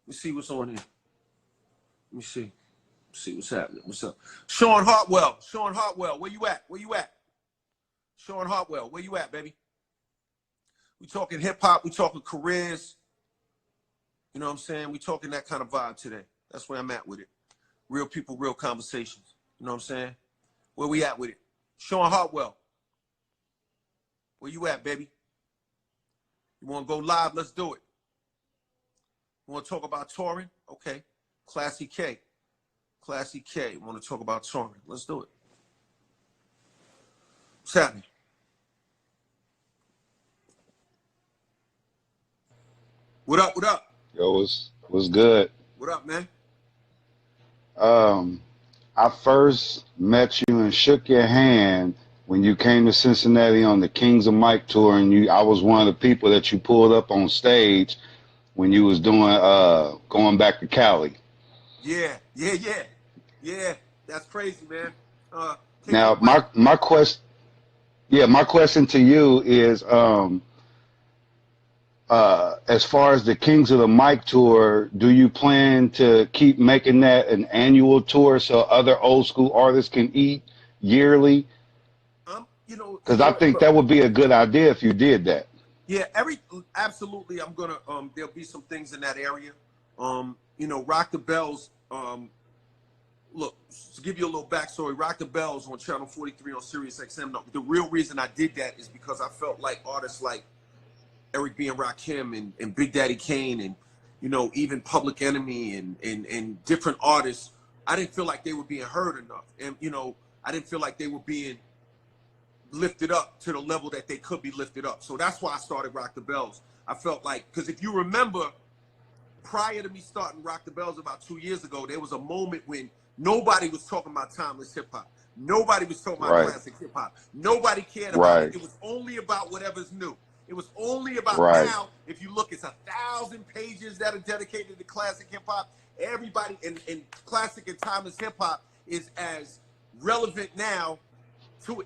me see what's on here. Let me see. See what's happening. What's up? Sean Hartwell, where you at? Sean Hartwell, where you at, baby? We talking hip hop, we talking careers. You know what I'm saying? We talking that kind of vibe today. That's where I'm at with it. Real people, real conversations. You know what I'm saying? Where we at with it? Sean Hartwell, where you at, baby? You want to go live? Let's do it. You want to talk about touring? Okay. Classy K. Want to talk about touring? Let's do it. What's happening? What up? What up? Yo, was good. What up, man? I first met you and shook your hand when you came to Cincinnati on the Kings of Mike tour, and I was one of the people that you pulled up on stage when you was doing going back to Cali. Yeah. That's crazy, man. Now my question to you is as far as the Kings of the Mic tour, do you plan to keep making that an annual tour so other old school artists can eat yearly? Because I think that would be a good idea if you did that. Yeah, absolutely. I'm gonna there'll be some things in that area. Rock the Bells. Look, to give you a little backstory, Rock the Bells on Channel 43 on Sirius XM. No, the real reason I did that is because I felt like artists like Eric B. and Rakim and Big Daddy Kane and even Public Enemy and different artists, I didn't feel like they were being heard enough, and I didn't feel like they were being lifted up to the level that they could be lifted up. So that's why I started Rock the Bells. I felt like, because if you remember, prior to me starting Rock the Bells about 2 years ago, there was a moment when nobody was talking about timeless hip hop. Nobody was talking about classic hip hop. Nobody cared about it. It was only about whatever's new. It was only about now. If you look, it's 1,000 pages that are dedicated to classic hip hop. Everybody in classic and timeless hip hop is as relevant now to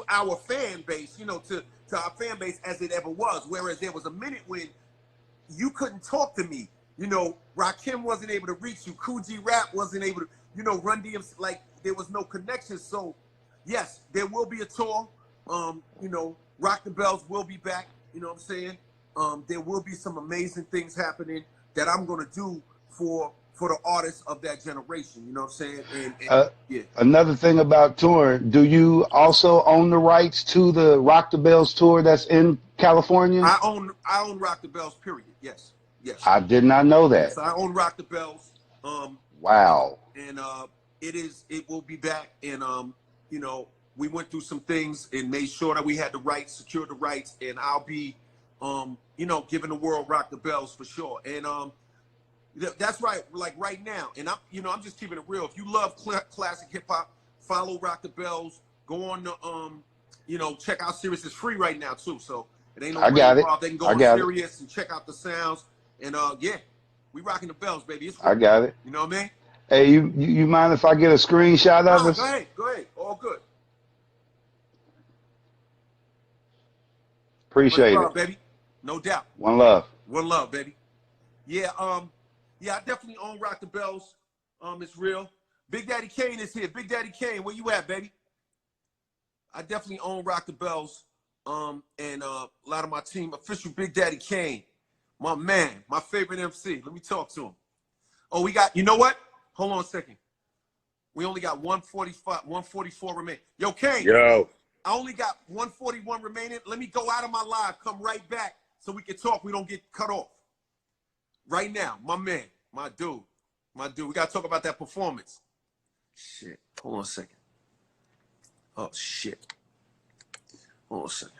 our fan base, to our fan base as it ever was. Whereas there was a minute when you couldn't talk to me. Rakim wasn't able to reach you. COOLJ Rap wasn't able to, Run DMC. Like, there was no connection. So, yes, there will be a tour. Rock the Bells will be back. You know what I'm saying? There will be some amazing things happening that I'm going to do for the artists of that generation. You know what I'm saying? Yeah. Another thing about touring, do you also own the rights to the Rock the Bells tour that's in California? I own Rock the Bells, period. Yes. I did not know that. Yes, I own Rock the Bells. Wow. And it will be back. And we went through some things and made sure that we had the rights, secured the rights, and I'll be giving the world Rock the Bells for sure. And that's right, like right now. And I'm just keeping it real. If you love classic hip hop, follow Rock the Bells. Go on to check out Sirius. It's free right now too. So it ain't no I got it. They can go on Sirius and check out the sounds. And we rocking the bells, baby. It's free. I got it. You know what I mean? Hey, you mind if I get a screenshot of us? Go ahead. All good. Appreciate One love, it, baby. No doubt. One love, baby. Yeah, I definitely own Rock the Bells. It's real. Big Daddy Kane is here. Big Daddy Kane, where you at, baby? I definitely own Rock the Bells. And a lot of my team, official Big Daddy Kane, my man, my favorite MC. Let me talk to him. Oh, we got, you know what? Hold on a second. We only got 144 remaining. Yo, Kane. Yo. I only got 141 remaining. Let me go out of my live, come right back so we can talk. We don't get cut off. Right now, my man, my dude. We got to talk about that performance. Shit. Hold on a second. Oh, shit. Hold on a second.